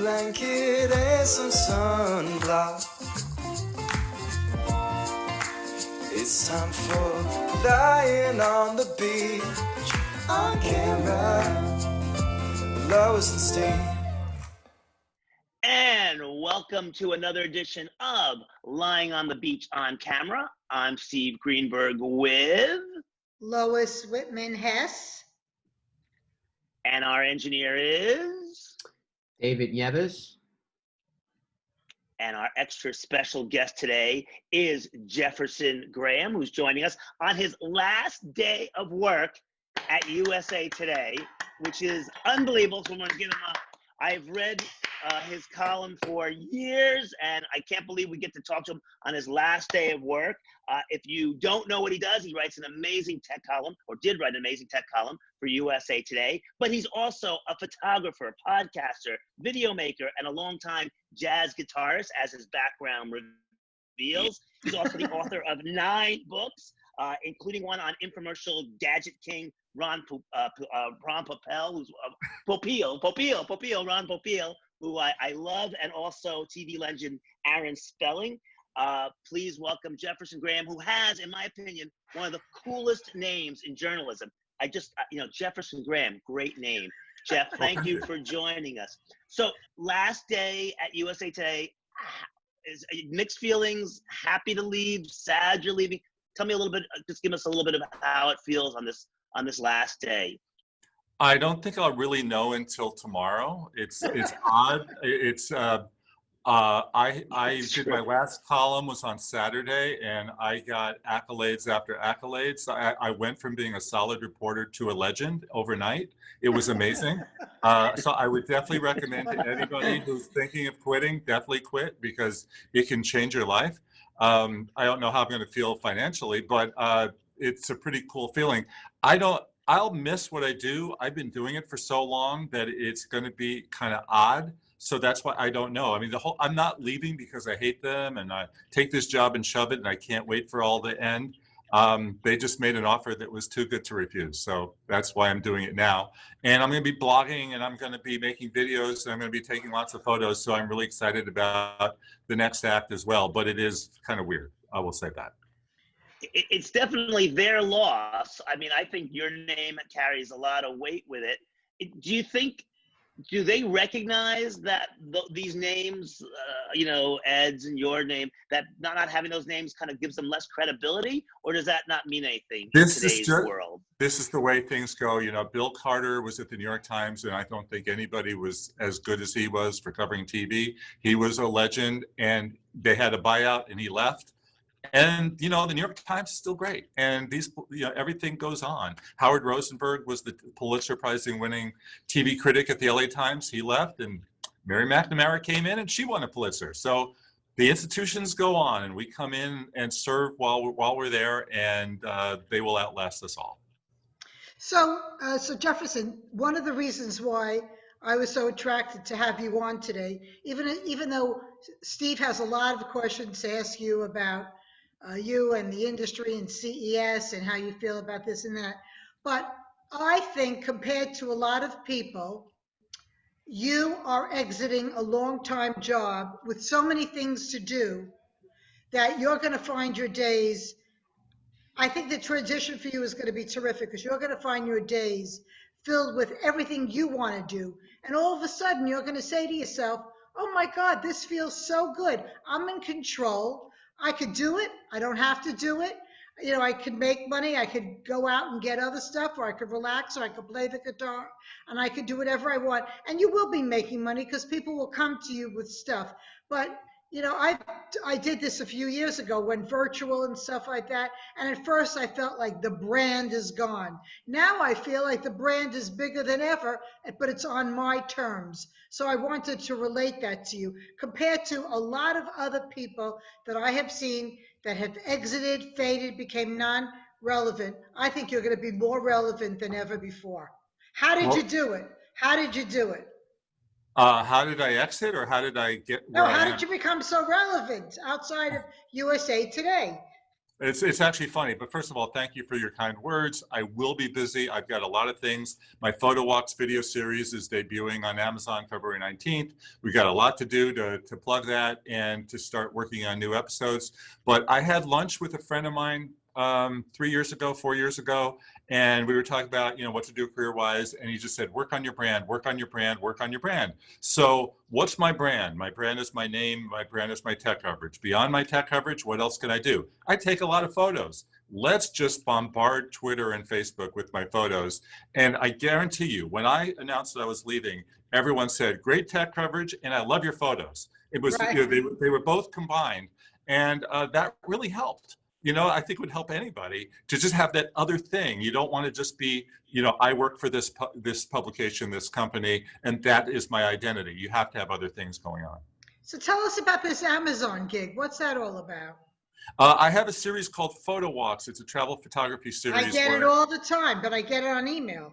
blanket and some sunblock. It's time for lying on the beach on camera. Lois and Steve. And welcome to another edition of Lying on the Beach on Camera. I'm Steve Greenberg with Lois Whitman-Hess. And our engineer is David Nieves. And our extra special guest today is Jefferson Graham, who's joining us on his last day of work at USA Today, which is unbelievable. So I'm going to give him I've read his column for years, and I can't believe we get to talk to him on his last day of work. If you don't know what he does, he writes an amazing tech column, or did write an amazing tech column for USA Today, but he's also a photographer, podcaster, video maker, and a longtime jazz guitarist, as his background reveals. He's also the author of 9 books, including one on infomercial gadget king Ron Popeil, who's Ron Popeil, who I love, and also TV legend Aaron Spelling. Please welcome Jefferson Graham, who has, in my opinion, one of the coolest names in journalism. Jefferson Graham, great name. Jeff, thank you for joining us. So last day at USA Today, is mixed feelings, happy to leave, sad you're leaving. Tell me a little bit, just give us a little bit of how it feels on this last day. I don't think I'll really know until tomorrow. It's odd. I did my last column was on Saturday, and I got accolades after accolades. I went from being a solid reporter to a legend overnight. It was amazing. So I would definitely recommend to anybody who's thinking of quitting, definitely quit, because it can change your life. I don't know how I'm going to feel financially, but it's a pretty cool feeling. I'll miss what I do. I've been doing it for so long that it's going to be kind of odd. So that's why I don't know. I mean, I'm not leaving because I hate them and I take this job and shove it and I can't wait for all the end. They just made an offer that was too good to refuse. So that's why I'm doing it now. And I'm going to be blogging, and I'm going to be making videos, and I'm going to be taking lots of photos. So I'm really excited about the next act as well. But it is kind of weird. I will say that. It's definitely their loss. I mean, I think your name carries a lot of weight with it. Do they recognize that these names, Ed's and your name, that not having those names kind of gives them less credibility, or does that not mean anything in today's world? This is the way things go. Bill Carter was at the New York Times, and I don't think anybody was as good as he was for covering TV. He was a legend, and they had a buyout, and he left. And, the New York Times is still great. And everything goes on. Howard Rosenberg was the Pulitzer Prize winning TV critic at the LA Times. He left, and Mary McNamara came in and she won a Pulitzer. So the institutions go on, and we come in and serve while we're there, and they will outlast us all. So Jefferson, one of the reasons why I was so attracted to have you on today, even though Steve has a lot of questions to ask you about you and the industry and CES and how you feel about this and that. But I think compared to a lot of people, you are exiting a long-time job with so many things to do that you're going to find your days. I think the transition for you is going to be terrific, because you're going to find your days filled with everything you want to do. And all of a sudden, you're going to say to yourself, oh my God, this feels so good. I'm in control. I could do it. I don't have to do it. I could make money. I could go out and get other stuff, or I could relax, or I could play the guitar, and I could do whatever I want. And you will be making money because people will come to you with stuff. But, I did this a few years ago, when virtual and stuff like that. And at first I felt like the brand is gone. Now I feel like the brand is bigger than ever, but it's on my terms. So I wanted to relate that to you, compared to a lot of other people that I have seen that have exited, faded, became non-relevant. I think you're going to be more relevant than ever before. How did you do it? How did you do it? How did I exit, or how did I get? No, how did you become so relevant outside of USA Today? It's actually funny, but first of all, thank you for your kind words. I will be busy. I've got a lot of things. My Photo Walks video series is debuting on Amazon February 19th. We've got a lot to do to plug that and to start working on new episodes. But I had lunch with a friend of mine 4 years ago, and we were talking about, what to do career-wise, and he just said, work on your brand, work on your brand, work on your brand. So what's my brand? My brand is my name. My brand is my tech coverage. Beyond my tech coverage, what else can I do? I take a lot of photos. Let's just bombard Twitter and Facebook with my photos. And I guarantee you, when I announced that I was leaving, everyone said, great tech coverage, and I love your photos. It was, Right. they were both combined, and that really helped. I think it would help anybody to just have that other thing. You don't want to just be, I work for this publication, this company, and that is my identity. You have to have other things going on. So tell us about this Amazon gig. What's that all about? I have a series called Photo Walks. It's a travel photography series. I get it all the time, but I get it on email.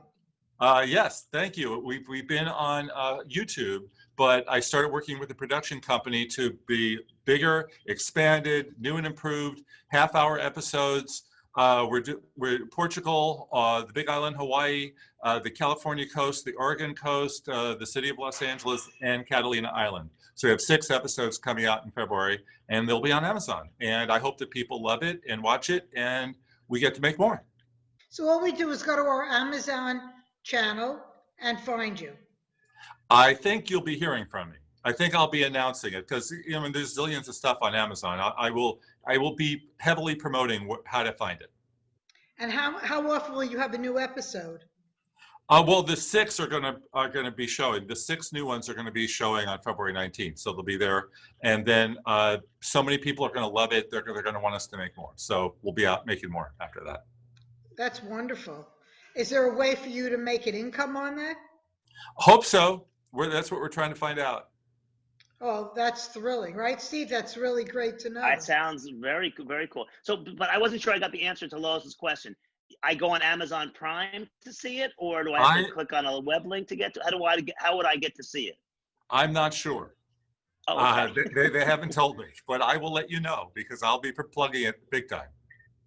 Yes, thank you. We've been on YouTube, but I started working with a production company to be bigger, expanded, new and improved, half-hour episodes. We're Portugal, the Big Island, Hawaii, the California coast, the Oregon coast, the city of Los Angeles, and Catalina Island. So we have 6 episodes coming out in February, and they'll be on Amazon. And I hope that people love it and watch it, and we get to make more. So all we do is go to our Amazon channel and find you. I think you'll be hearing from me. I think I'll be announcing it because there's zillions of stuff on Amazon. I will be heavily promoting how to find it. And how often will you have a new episode? Well, the 6 are gonna be showing. The 6 new ones are gonna be showing on February 19th, so they'll be there. And then so many people are gonna love it. They're gonna want us to make more. So we'll be out making more after that. That's wonderful. Is there a way for you to make an income on that? Hope so. That's what we're trying to find out. Oh, that's thrilling, right, Steve? That's really great to know. That sounds very, very cool. So, but I wasn't sure I got the answer to Lois's question. I go on Amazon Prime to see it, or do I have to click on a web link to get to? How would I get to see it? I'm not sure. Oh, okay. They haven't told me, but I will let you know because I'll be plugging it big time.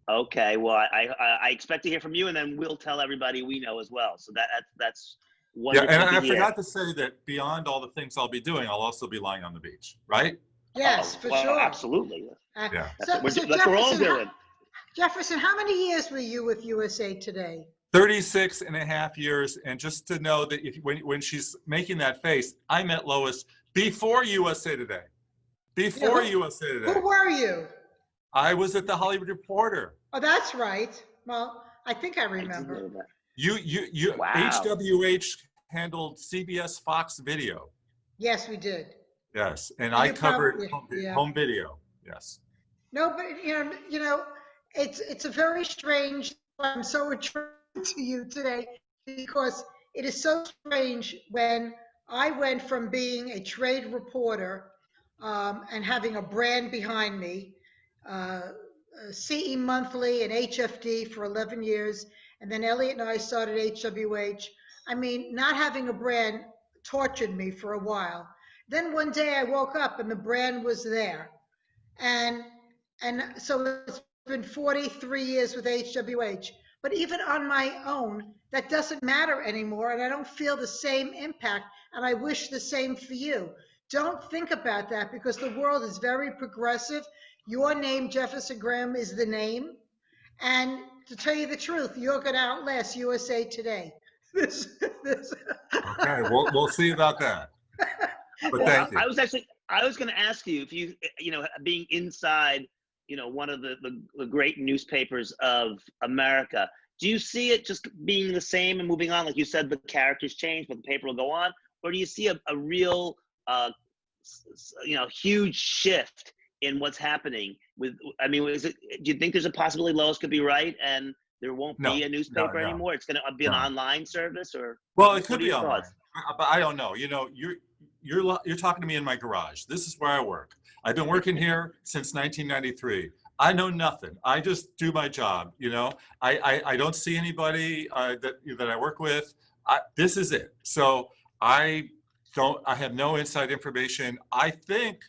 Okay. Well, I expect to hear from you, and then we'll tell everybody we know as well. So that's wonderful. Yeah, and I hear. forgot to say that beyond all the things I'll be doing, I'll also be lying on the beach, right? Yes, for sure. Absolutely. Yeah. That's what we're all doing. Jefferson, how many years were you with USA Today? 36 and a half years. And just to know that when she's making that face, I met Lois before USA Today. USA Today. Who were you? I was at the Hollywood Reporter. Oh, that's right. Well, I think I remember. I didn't know that. You Wow. HWH handled CBS Fox Video. Yes, we did. Yes, and You I covered probably- home video. Yes. No, but you know, it's a very strange. I'm so attracted to you today because it is so strange when I went from being a trade reporter and having a brand behind me, CE Monthly and HFD for 11 years, and then Elliot and I started HWH. I mean, not having a brand tortured me for a while. Then one day I woke up and the brand was there. And so it's been 43 years with HWH. But even on my own, that doesn't matter anymore. And I don't feel the same impact. And I wish the same for you. Don't think about that because the world is very progressive. Your name, Jefferson Graham, is the name. And to tell you the truth, you're going to outlast USA Today. Okay, we'll see about that. But thank you. I was going to ask you if you being inside, one of the great newspapers of America, do you see it just being the same and moving on? Like you said, the characters change, but the paper will go on, or do you see a real, huge shift in what's happening with? I mean, do you think there's a possibility Lois could be right and there won't be a newspaper anymore? It's going to be an online service, or? Well, it could be online, but I don't know. You're talking to me in my garage. This is where I work. I've been working here since 1993. I know nothing. I just do my job. I don't see anybody that I work with. This is it. So I have no inside information. I think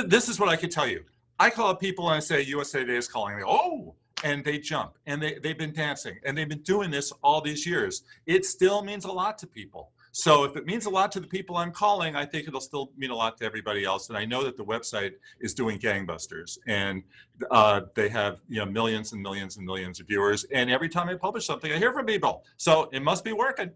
this is what I could tell you. I call up people and I say, USA Today is calling. They go, oh, and they jump, and they've been dancing, and they've been doing this all these years. It still means a lot to people. So if it means a lot to the people I'm calling, I think it'll still mean a lot to everybody else. And I know that the website is doing gangbusters, and they have millions and millions and millions of viewers. And every time I publish something, I hear from people. So it must be working.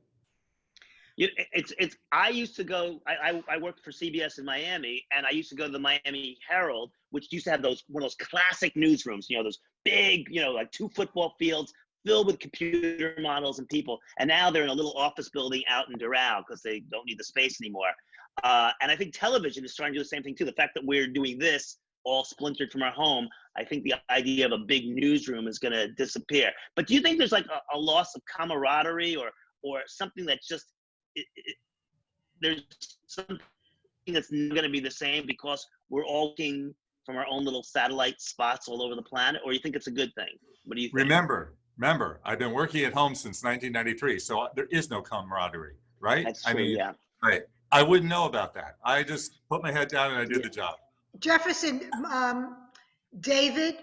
I used to go, I worked for CBS in Miami, and I used to go to the Miami Herald, which used to have one of those classic newsrooms, those big, like 2 football fields filled with computer models and people. And now they're in a little office building out in Doral because they don't need the space anymore. And I think television is starting to do the same thing too. The fact that we're doing this all splintered from our home, I think the idea of a big newsroom is going to disappear. But do you think there's like a loss of camaraderie or something that's just, there's something that's not going to be the same because we're all looking from our own little satellite spots all over the planet? Or you think it's a good thing? What do you think? Remember, I've been working at home since 1993, so there is no camaraderie, right? That's true, yeah. Right. I wouldn't know about that. I just put my head down and I do the job. Jefferson, David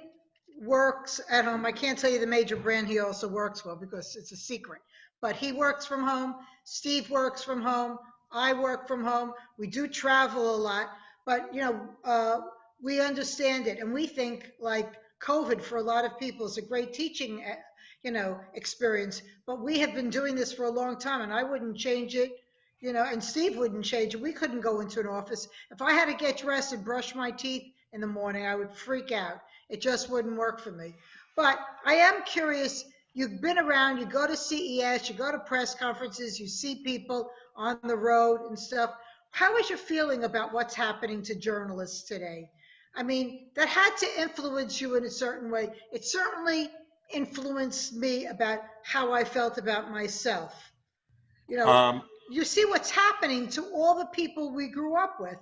works at home. I can't tell you the major brand he also works for because it's a secret. But he works from home. Steve works from home. I work from home. We do travel a lot, but we understand it, and we think like COVID for a lot of people is a great teaching, experience. But we have been doing this for a long time, and I wouldn't change it. And Steve wouldn't change it. We couldn't go into an office. If I had to get dressed and brush my teeth in the morning, I would freak out. It just wouldn't work for me. But I am curious. You've been around, you go to CES, you go to press conferences, you see people on the road and stuff. How is your feeling about what's happening to journalists today? I mean, that had to influence you in a certain way. It certainly influenced me about how I felt about myself. You see what's happening to all the people we grew up with.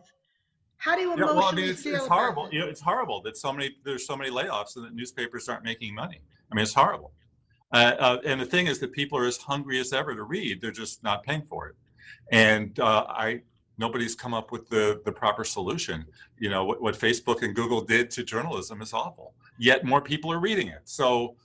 How do you emotionally feel it's about horrible. it? It's horrible that there's so many layoffs and that newspapers aren't making money. I mean, it's horrible. And the thing is that people are as hungry as ever to read. They're just not paying for it. And nobody's come up with the proper solution. What Facebook and Google did to journalism is awful. Yet more people are reading it. So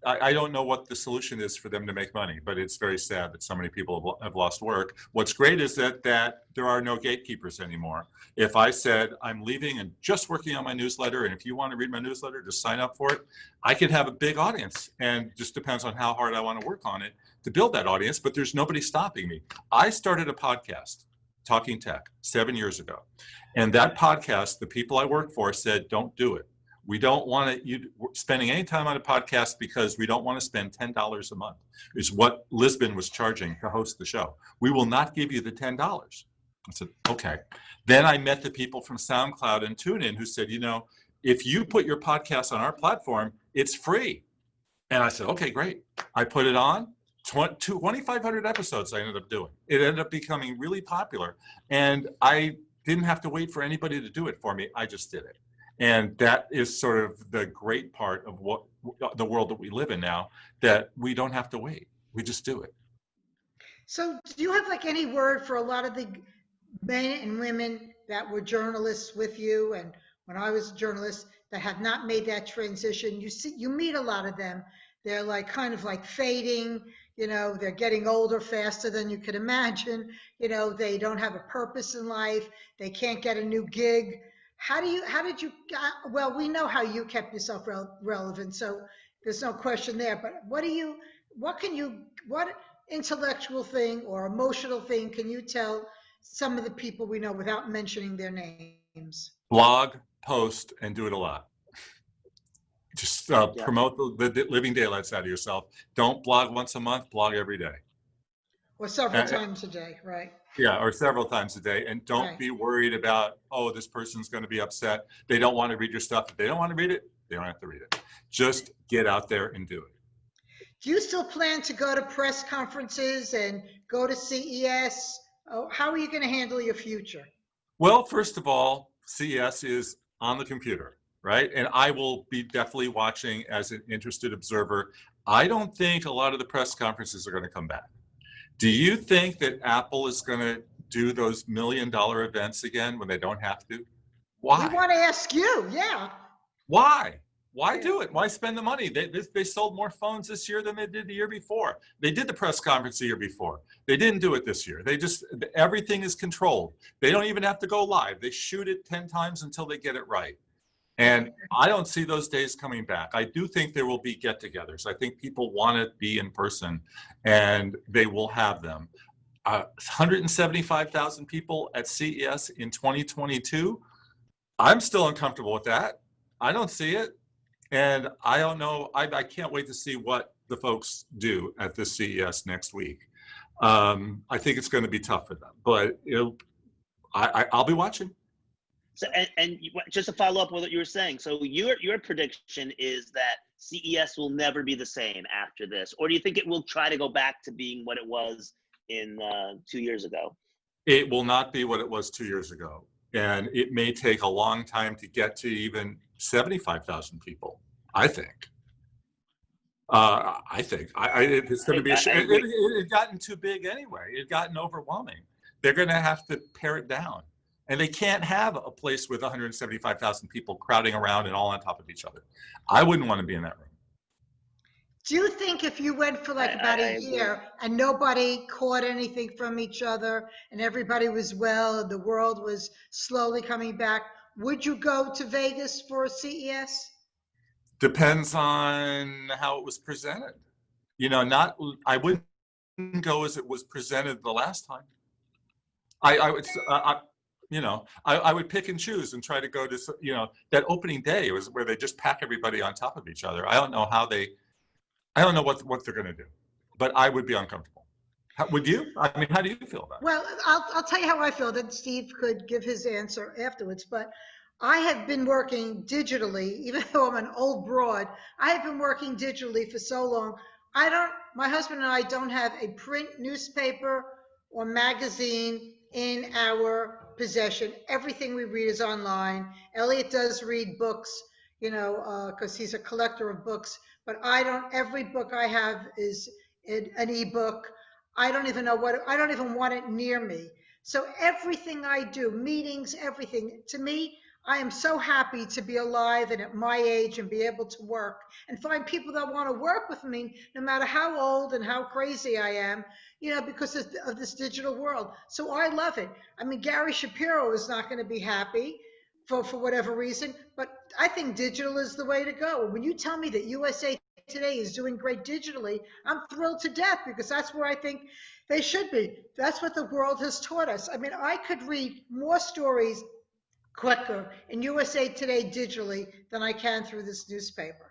I don't know what the solution is for them to make money, but it's very sad that so many people have lost work. What's great is that there are no gatekeepers anymore. If I said I'm leaving and just working on my newsletter, and if you want to read my newsletter, just sign up for it, I could have a big audience, and just depends on how hard I want to work on it to build that audience, but there's nobody stopping me. I started a podcast, Talking Tech, 7 years ago. And that podcast, the people I work for said, don't do it. We don't want you spending any time on a podcast because we don't want to spend $10 a month, is what Lisbon was charging to host the show. We will not give you the $10. I said, okay. Then I met the people from SoundCloud and TuneIn who said, if you put your podcast on our platform, it's free. And I said, okay, great. I put it on. 2,500 episodes I ended up doing. It ended up becoming really popular. And I didn't have to wait for anybody to do it for me. I just did it. And that is sort of the great part of what the world that we live in now, that we don't have to wait. We just do it. So do you have like any word for a lot of the men and women that were journalists with you, and when I was a journalist, that have not made that transition? You meet a lot of them. They're like kind of like fading, they're getting older faster than you could imagine. They don't have a purpose in life. They can't get a new gig. Well, we know how you kept yourself relevant, so there's no question there, but what intellectual thing or emotional thing can you tell some of the people we know without mentioning their names? Blog, post, and do it a lot. Just promote the living daylights out of yourself. Don't blog once a month, blog every day. Or several times a day, right? Yeah, or several times a day. And don't be worried about, this person's going to be upset. They don't want to read your stuff. If they don't want to read it, they don't have to read it. Just get out there and do it. Do you still plan to go to press conferences and go to CES? How are you going to handle your future? Well, first of all, CES is on the computer, right? And I will be definitely watching as an interested observer. I don't think a lot of the press conferences are going to come back. Do you think that Apple is going to do those $1 million events again when they don't have to? Why? We want to ask you, yeah. Why? Why do it? Why spend the money? They sold more phones this year than they did the year before. They did the press conference the year before. They didn't do it this year. Everything is controlled. They don't even have to go live. They shoot it 10 times until they get it right. And I don't see those days coming back. I do think there will be get-togethers. I think people want to be in person, and they will have them. 175,000 people at CES in 2022. I'm still uncomfortable with that. I don't see it. And I don't know, I can't wait to see what the folks do at this CES next week. I think it's going to be tough for them, but I'll be watching. So, and just to follow up with what you were saying, so your prediction is that CES will never be the same after this, or do you think it will try to go back to being what it was in 2 years ago? It will not be what it was 2 years ago. And it may take a long time to get to even 75,000 people, I think. It's going to be it had gotten too big anyway. It had gotten overwhelming. They're going to have to pare it down. And they can't have a place with 175,000 people crowding around and all on top of each other. I wouldn't want to be in that room. Do you think if you went for like about a year and nobody caught anything from each other and everybody was well and the world was slowly coming back, would you go to Vegas for a CES? Depends on how it was presented. I wouldn't go as it was presented the last time. I would pick and choose and try to go to, that opening day was where they just pack everybody on top of each other. I don't know what they're going to do, but I would be uncomfortable. Would you? I mean, how do you feel about it? Well, I'll tell you how I feel. Then Steve could give his answer afterwards. But I have been working digitally, even though I'm an old broad. I have been working digitally for so long. My husband and I don't have a print newspaper or magazine in our possession. Everything we read is online. Elliot does read books, because he's a collector of books. But every book I have is an ebook. I don't even want it near me. So everything I do, meetings, everything, to me, I am so happy to be alive and at my age and be able to work and find people that want to work with me, no matter how old and how crazy I am, because of this digital world. So I love it. I mean, Gary Shapiro is not going to be happy for whatever reason, but I think digital is the way to go. When you tell me that USA Today is doing great digitally, I'm thrilled to death, because that's where I think they should be. That's what the world has taught us. I mean, I could read more stories quicker in USA Today digitally than I can through this newspaper.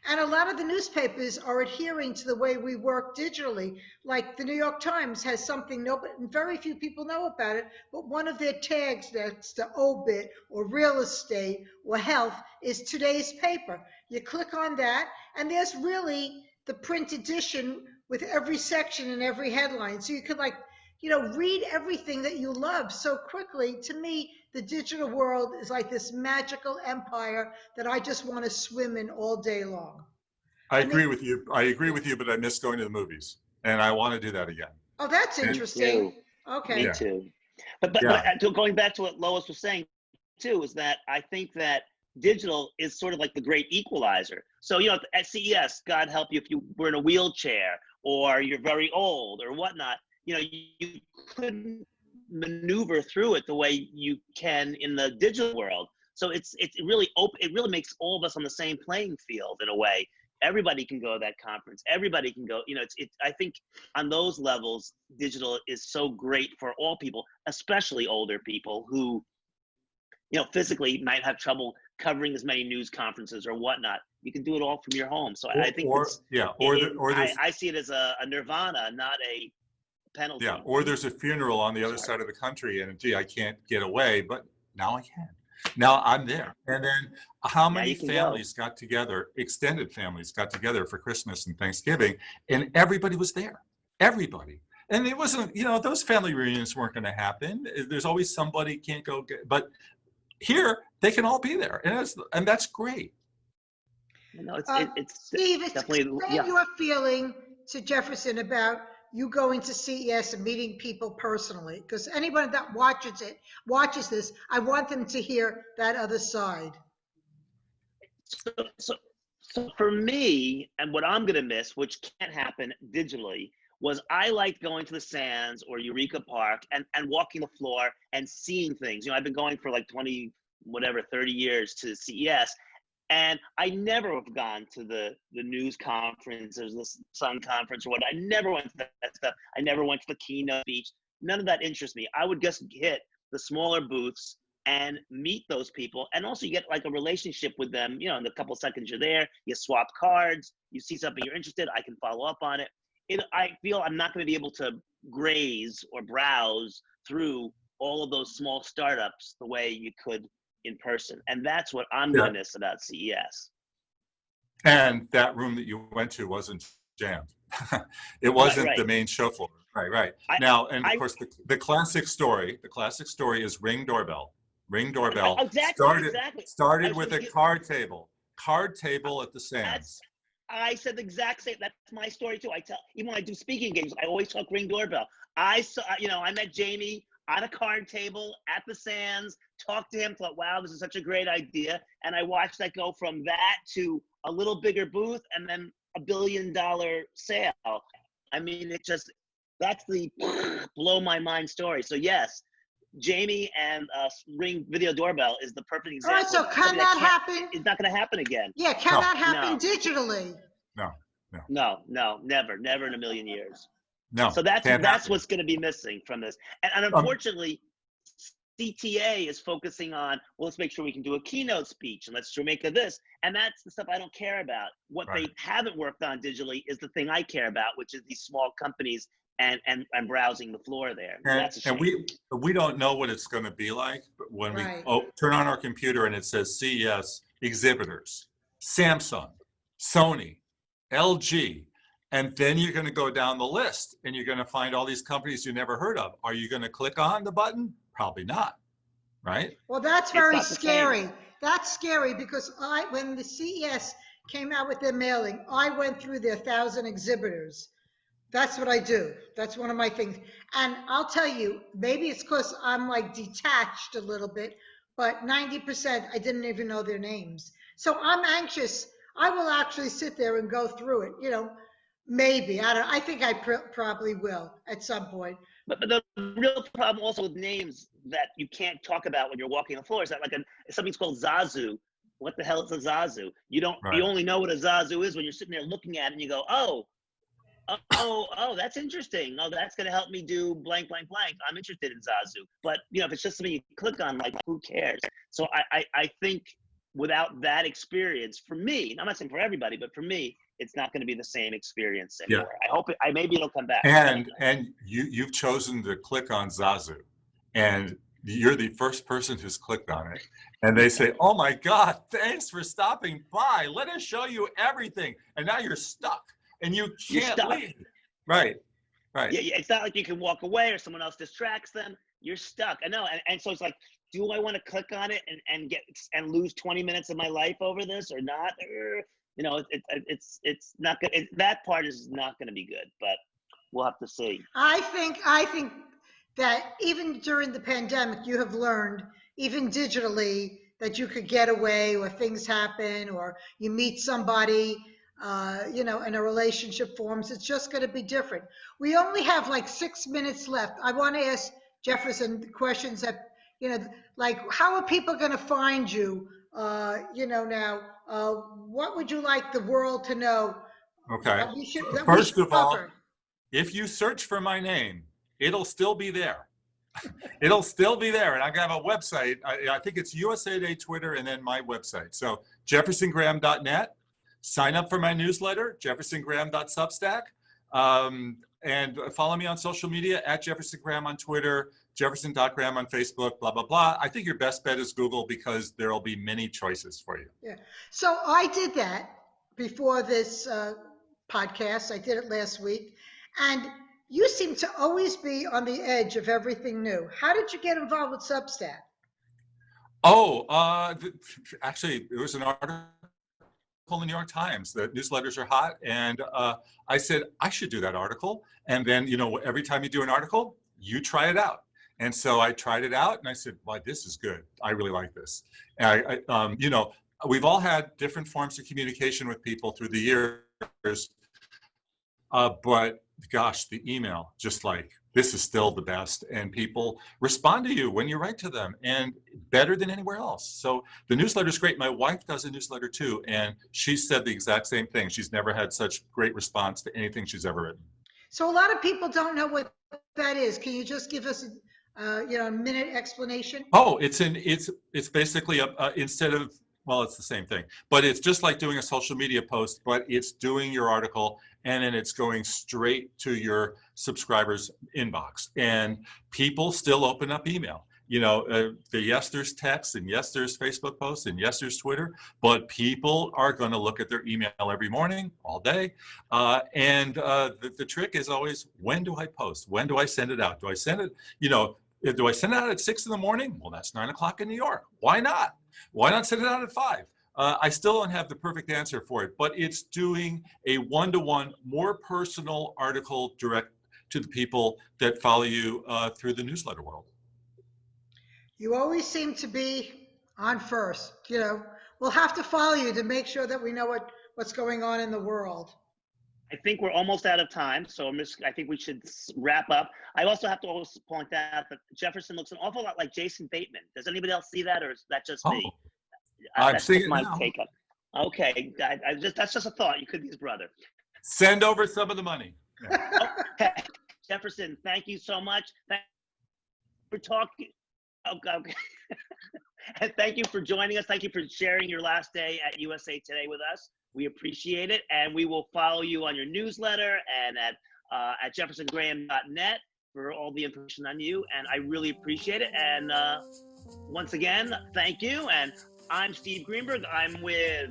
And a lot of the newspapers are adhering to the way we work digitally. Like the New York Times has something very few people know about it, but one of their tags next to obit or real estate or health is today's paper. You click on that, and there's really the print edition with every section and every headline. So you could read everything that you love so quickly. To me, the digital world is like this magical empire that I just want to swim in all day long. I agree with you, but I miss going to the movies, and I want to do that again. Oh, that's interesting. Me too. Okay. Me too. But going back to what Lois was saying too, is that I think that digital is sort of like the great equalizer. So, at CES, God help you if you were in a wheelchair or you're very old or whatnot, you couldn't maneuver through it the way you can in the digital world. So it really makes all of us on the same playing field in a way. Everybody can go to that conference. Everybody can go. I think on those levels, digital is so great for all people, especially older people who, physically might have trouble covering as many news conferences or whatnot. You can do it all from your home. So I think I see it as a nirvana, not a penalty. Yeah, or there's a funeral on the other side of the country, and I can't get away, but now I can. Now I'm there. And then how many families got together, extended families got together for Christmas and Thanksgiving, and everybody was there. Everybody. And it wasn't, those family reunions weren't going to happen. There's always somebody can't go but here they can all be there, and that's great. It's Steve, explain your feeling to Jefferson about you going to CES and meeting people personally? Because anyone that watches this, I want them to hear that other side. So, so, so for me, and what I'm gonna miss, which can't happen digitally, was I liked going to the Sands or Eureka Park and walking the floor and seeing things. You know, I've been going for like 20, whatever, 30 years to CES, and I never have gone to the news conference or the Sun conference or what. I never went to that stuff. I never went to the keynote speech. None of that interests me. I would just hit the smaller booths and meet those people, and also you get like a relationship with them. You know, in the couple seconds you're there, you swap cards, you see something you're interested, I can follow up on it. I feel I'm not going to be able to graze or browse through all of those small startups the way you could in person, and that's what I'm going to miss about CES. And that room that you went to wasn't jammed. It wasn't Right. the main show floor. Right. Now, and of course, the classic story is Ring Doorbell. Ring Doorbell started with a card table at the Sands. I said the exact same. That's my story too. Even when I do speaking engagements, I always talk Ring Doorbell. I met Jamie on a card table at the Sands, talked to him, thought, wow, this is such a great idea. And I watched that go from that to a little bigger booth and then $1 billion sale. I mean, that's the blow my mind story. So yes, Jamie and Ring Video Doorbell is the perfect example. All right, so can that happen? It's not going to happen again. Yeah, can that happen digitally? No, never in a million years. No. So that's what's going to be missing from this. And unfortunately, CTA is focusing on, well, let's make sure we can do a keynote speech and let's make of this. And that's the stuff I don't care about. What they haven't worked on digitally is the thing I care about, which is these small companies and browsing the floor there. And we don't know what it's going to be like, but when we turn on our computer and it says CES exhibitors, Samsung, Sony, LG, and then you're going to go down the list and you're going to find all these companies you never heard of. Are you going to click on the button? Probably not, right? Well, that's very scary. That's scary because when the CES came out with their mailing, I went through their 1,000 exhibitors. That's what I do. That's one of my things. And I'll tell you, maybe it's because I'm like detached a little bit, but 90% I didn't even know their names. So I'm anxious. I will actually sit there and go through it, you know, maybe. I think I probably will at some point. But the real problem also with names that you can't talk about when you're walking the floor is that something's called Zazu. What the hell is a Zazu? You only know what a Zazu is when you're sitting there looking at it and you go, oh, that's interesting. Oh, that's going to help me do blank, blank, blank. I'm interested in Zazu. But, you know, if it's just something you click on, like, who cares? So I think without that experience, for me, I'm not saying for everybody, but for me, it's not going to be the same experience anymore. I hope maybe it'll come back. And you've chosen to click on Zazu, and you're the first person who's clicked on it. And they say, oh my God, thanks for stopping by. Let us show you everything. And now you're stuck and you can't leave. Right. Yeah, it's not like you can walk away or someone else distracts them. You're stuck. I know. And so it's like, do I want to click on it and lose 20 minutes of my life over this or not? You know, it's not good. That part is not going to be good, but we'll have to see. I think that even during the pandemic, you have learned, even digitally, that you could get away or things happen or you meet somebody, you know, and a relationship forms. It's just going to be different. We only have like 6 minutes left. I want to ask Jefferson questions that, you know, like how are people going to find you? You know, now, what would you like the world to know? Okay. First of all, if you search for my name, it'll still be there. It'll still be there. And I have a website. I think it's USA Today, Twitter, and then my website. So jeffersongraham.net. Sign up for my newsletter, jeffersongraham.substack. And follow me on social media at Jefferson Graham on Twitter, Jefferson.Graham on Facebook, blah, blah, blah. I think your best bet is Google because there will be many choices for you. Yeah. So I did that before this podcast. I did it last week. And you seem to always be on the edge of everything new. How did you get involved with Substack? Oh, actually, there was an article in the New York Times. The newsletters are hot. And I said, I should do that article. And then, you know, every time you do an article, you try it out. And so I tried it out and I said, well, this is good. I really like this. And you know, we've all had different forms of communication with people through the years. But gosh, the email, just like, this is still the best. And people respond to you when you write to them, and better than anywhere else. So the newsletter is great. My wife does a newsletter too, and she said the exact same thing. She's never had such great response to anything she's ever written. So a lot of people don't know what that is. Can you just give us a minute explanation? Oh, it's basically instead of, well, it's the same thing, but it's just like doing a social media post, but it's doing your article and then it's going straight to your subscribers' inbox. And people still open up email. You know, yes, there's text, and yes, there's Facebook posts, and yes, there's Twitter, but people are going to look at their email every morning, all day. And the trick is always, when do I post? When do I send it out? Do I send it, you know, do I send it out at 6 in the morning? Well, that's 9 o'clock in New York. Why not? Why not send it out at 5? I still don't have the perfect answer for it, but it's doing a one-to-one, more personal article direct to the people that follow you through the newsletter world. You always seem to be on first. You know, we'll have to follow you to make sure that we know what's going on in the world. I think we're almost out of time, so I think we should wrap up. I also have to also point out that Jefferson looks an awful lot like Jason Bateman. Does anybody else see that, or is that just me? I'm that's seeing just it my now. take up. Okay, that's just a thought. You could be his brother. Send over some of the money. Yeah. Okay, Jefferson, thank you so much. Thank you for talking. Okay. And thank you for joining us. Thank you for sharing your last day at USA Today with us. We appreciate it, and we will follow you on your newsletter and at jeffersongraham.net for all the information on you. And I really appreciate it. And once again, thank you. And I'm Steve Greenberg. I'm with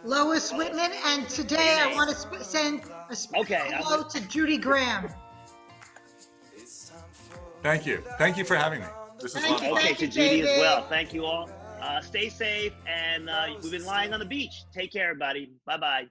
Lois Whitman, and today I want to send a special hello to Judy Graham. Thank you. Thank you for having me. This is fun. Okay, to Judy as well. Thank you all. Stay safe, and we've been lying on the beach. Take care, everybody. Bye-bye.